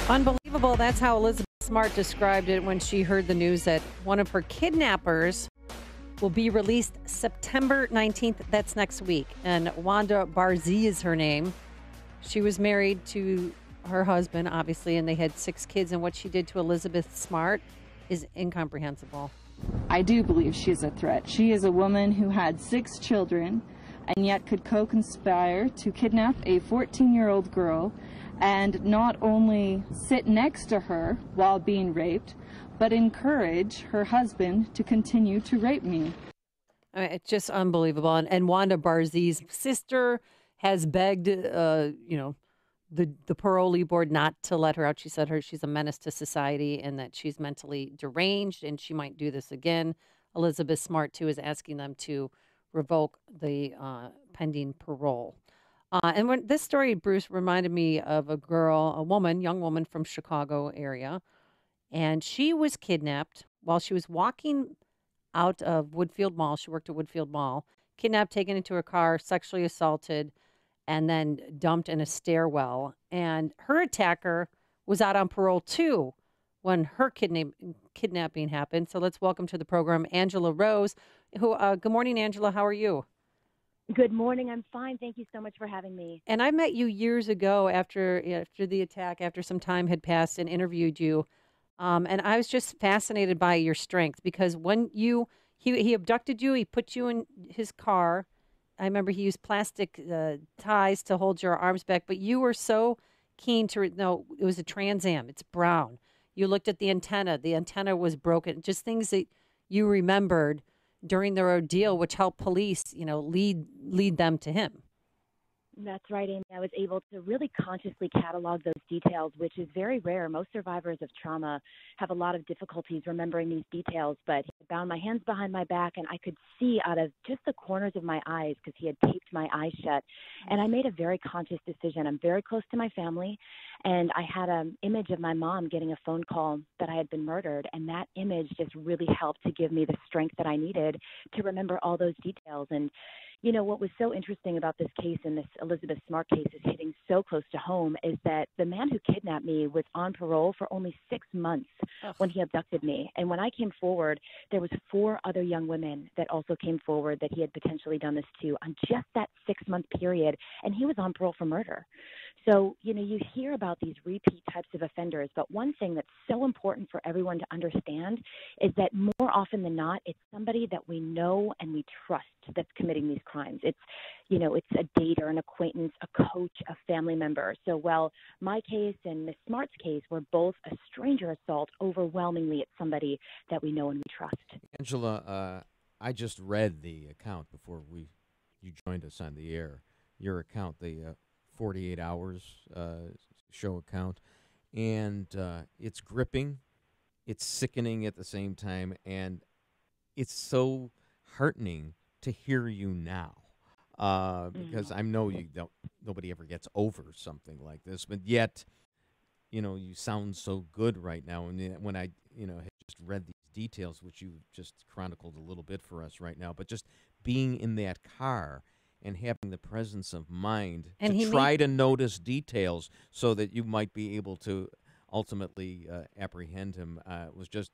Unbelievable. That's how Elizabeth Smart described it when she heard the news that one of her kidnappers will be released September 19th. That's next week. And Wanda Barzee is her name. She was married to her husband, obviously, and they had 6 kids. And what she did to Elizabeth Smart is incomprehensible. I do believe she is a threat. She is a woman who had 6 children and yet could co-conspire to kidnap a 14-year-old girl and not only sit next to her while being raped, but encourage her husband to continue to rape me. It's just unbelievable. And Wanda Barzee's sister has begged, the parolee board not to let her out. She said she's a menace to society and that she's mentally deranged and she might do this again. Elizabeth Smart, too, is asking them to revoke the pending parole. And when this story, Bruce, reminded me of young woman from Chicago area. And she was kidnapped while she was walking out of Woodfield Mall. She worked at Woodfield Mall. Kidnapped, taken into her car, sexually assaulted, and then dumped in a stairwell. And her attacker was out on parole, too, when her kidnapping happened. So let's welcome to the program Angela Rose. Good morning, Angela. How are you? Good morning. I'm fine. Thank you so much for having me. And I met you years ago after the attack, after some time had passed, and interviewed you. And I was just fascinated by your strength because when he abducted you, he put you in his car. I remember he used plastic ties to hold your arms back, but you were so keen to know it was a Trans Am. It's brown. You looked at the antenna. The antenna was broken. Just things that you remembered during their ordeal, which helped police, lead them to him. That's right, Amy. I was able to really consciously catalog those details, which is very rare. Most survivors of trauma have a lot of difficulties remembering these details, but he bound my hands behind my back, and I could see out of just the corners of my eyes because he had taped my eyes shut. And I made a very conscious decision. I'm very close to my family, and I had an image of my mom getting a phone call that I had been murdered, and that image just really helped to give me the strength that I needed to remember all those details. And what was so interesting about this case and this Elizabeth Smart case is hitting so close to home is that the man who kidnapped me was on parole for only 6 months when he abducted me. And when I came forward, there was 4 other young women that also came forward that he had potentially done this to on just that 6-month period. And he was on parole for murder. So, you hear about these repeat types of offenders, but one thing that's so important for everyone to understand is that more often than not, it's somebody that we know and we trust that's committing these crimes. It's, it's a dater, an acquaintance, a coach, a family member. So while my case and Miss Smart's case were both a stranger assault, overwhelmingly it's somebody that we know and we trust. Angela, I just read the account before you joined us on the air. Your account, the 48 Hours show account, and it's gripping, it's sickening at the same time, and it's so heartening to hear you now because I know nobody ever gets over something like this, but yet you sound so good right now. And when I had just read these details, which you just chronicled a little bit for us right now, but just being in that car and having the presence of mind to try to notice details so that you might be able to ultimately apprehend him was just,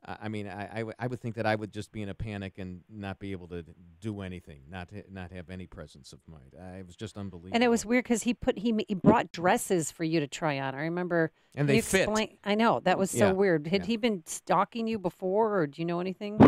I would think that I would just be in a panic and not be able to do anything, not have any presence of mind. It was just unbelievable. And it was weird because he brought dresses for you to try on. I remember. And they fit. I know. That was so weird. Had he been stalking you before, or do you know anything?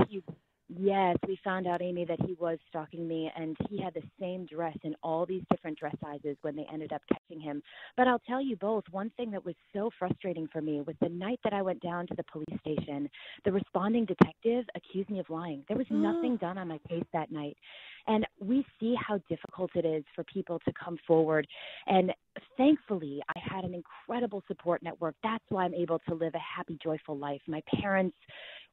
Yes, we found out, Amy, that he was stalking me, and he had the same dress in all these different dress sizes when they ended up catching him. But I'll tell you both, one thing that was so frustrating for me was the night that I went down to the police station, the responding detective accused me of lying. There was nothing done on my case that night. And we see how difficult it is for people to come forward. And thankfully, I had an incredible support network. That's why I'm able to live a happy, joyful life. My parents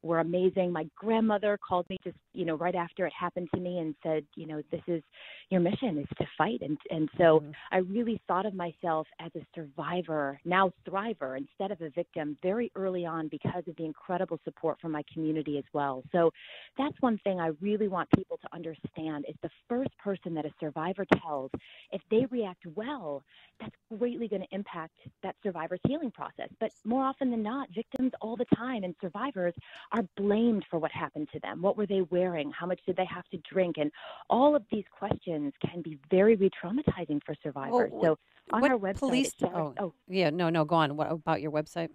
were amazing. My grandmother called me just, right after it happened to me and said, this is your mission, is to fight. And so I really thought of myself as a survivor, now thriver, instead of a victim very early on because of the incredible support from my community as well. So that's one thing I really want people to understand is the first person that a survivor tells, if they react well, that's greatly going to impact that survivor's healing process. But more often than not, victims all the time and survivors are blamed for what happened to them. What were they wearing? How much did they have to drink? And all of these questions can be very re-traumatizing for survivors. Well, so on what our website, police? Yeah, no, go on. What about your website?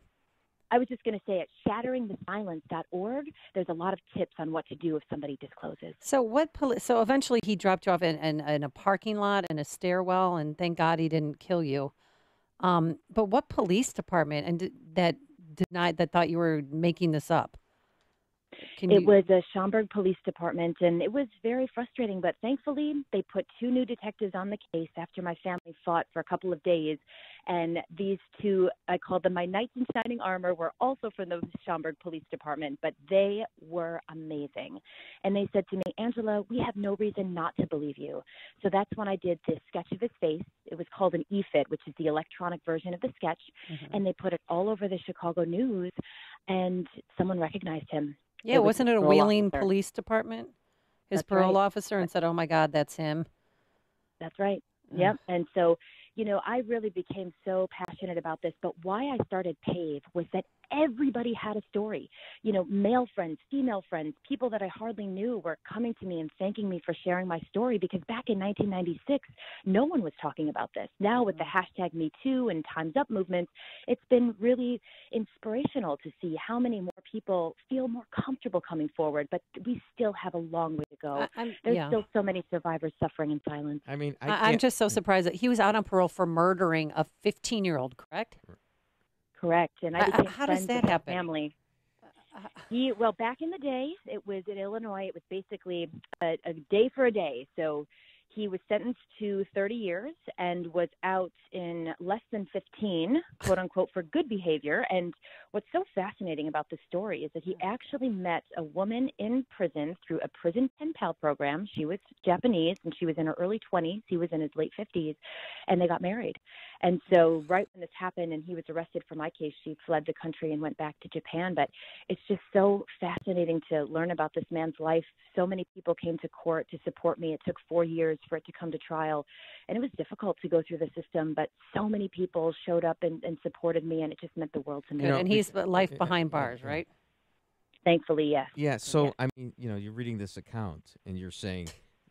I was just going to say at shatteringthesilence.org, there's a lot of tips on what to do if somebody discloses. So so eventually he dropped you off in a parking lot in a stairwell, and thank God he didn't kill you. But what police department that denied that thought you were making this up? It was the Schaumburg Police Department, and it was very frustrating. But thankfully, they put 2 new detectives on the case after my family fought for a couple of days. And these 2, I called them my knights in shining armor, were also from the Schaumburg Police Department, but they were amazing. And they said to me, Angela, we have no reason not to believe you. So that's when I did this sketch of his face. It was called an EFIT, which is the electronic version of the sketch. And they put it all over the Chicago news, and someone recognized him. Yeah, wasn't it a Wheeling officer. Police Department? His That's parole right. officer, and said, "Oh my God, that's him." That's right. Yep. And so, I really became so passionate about this. But why I started PAVE was that everybody had a story. Male friends, female friends, people that I hardly knew were coming to me and thanking me for sharing my story, because back in 1996, no one was talking about this. Now with the hashtag #MeToo and Time's Up movements, it's been really inspirational to see how many more people feel more comfortable coming forward. But we still have a long way to go. There's still so many survivors suffering in silence. I mean, I'm just so surprised that he was out on parole for murdering a 15-year-old, correct? Correct. And I became how friends does that with happen? his family. Back in the day, it was in Illinois. It was basically a day for a day. So he was sentenced to 30 years and was out in less than 15, quote unquote, for good behavior. And what's so fascinating about this story is that he actually met a woman in prison through a prison pen pal program. She was Japanese and she was in her early 20s. He was in his late 50s, and they got married. And so right when this happened and he was arrested for my case, she fled the country and went back to Japan. But it's just so fascinating to learn about this man's life. So many people came to court to support me. It took 4 years for it to come to trial, and it was difficult to go through the system, but so many people showed up and supported me, and it just meant the world to me. And he's life behind bars, right? Thankfully, yes. Yeah, so, I mean, you're reading this account, and you're saying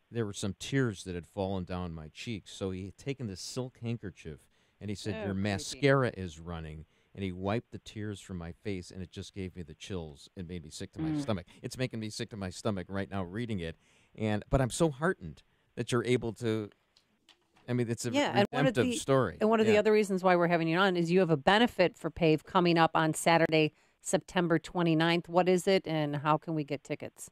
there were some tears that had fallen down my cheeks. So he had taken this silk handkerchief, and he said, your mascara is running. And he wiped the tears from my face, and it just gave me the chills. It made me sick to my stomach. It's making me sick to my stomach right now reading it. But I'm so heartened that you're able to. I mean, it's a redemptive story. And one of the other reasons why we're having you on is you have a benefit for PAVE coming up on Saturday, September 29th. What is it, and how can we get tickets?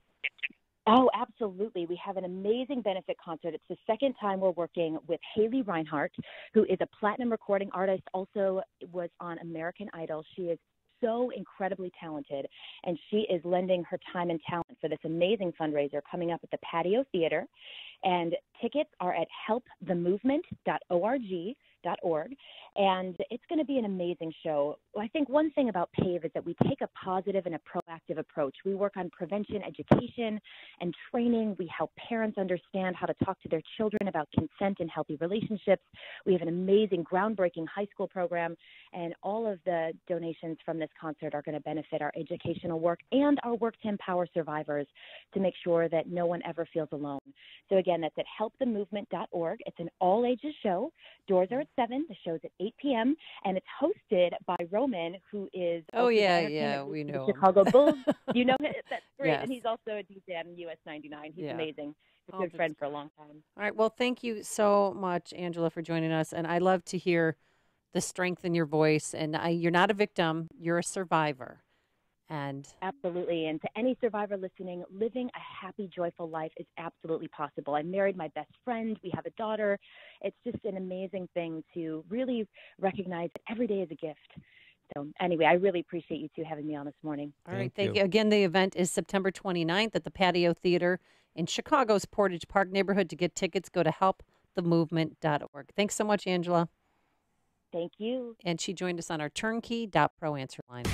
Oh, absolutely. We have an amazing benefit concert. It's the second time we're working with Haley Reinhart, who is a platinum recording artist, also was on American Idol. She is so incredibly talented, and she is lending her time and talent for this amazing fundraiser coming up at the Patio Theater. And tickets are at helpthemovement.org. And it's going to be an amazing show. I think one thing about PAVE is that we take a positive and a proactive approach. We work on prevention, education, and training. We help parents understand how to talk to their children about consent and healthy relationships. We have an amazing, groundbreaking high school program, and all of the donations from this concert are going to benefit our educational work and our work to empower survivors to make sure that no one ever feels alone. So again, that's at helpthemovement.org. It's an all-ages show. Doors are at 7. The show's at 8 p.m. And it's hosted by Roman, who is we know the Chicago Bulls. You know him? That's great. Yes. And he's also a DJ on US 99. He's amazing. He's a good friend for a long time. All right. Well, thank you so much, Angela, for joining us. And I love to hear the strength in your voice. And you're not a victim. You're a survivor. And absolutely. And to any survivor listening, living a happy, joyful life is absolutely possible. I married my best friend. We have a daughter. It's just an amazing thing to really recognize that every day is a gift. So anyway, I really appreciate you two having me on this morning. All right. Thank Thank you. you. Again, the event is September 29th at the Patio Theater in Chicago's Portage Park neighborhood. To get tickets, go to helpthemovement.org. Thanks so much, Angela. Thank you. And she joined us on our turnkey.pro answer line.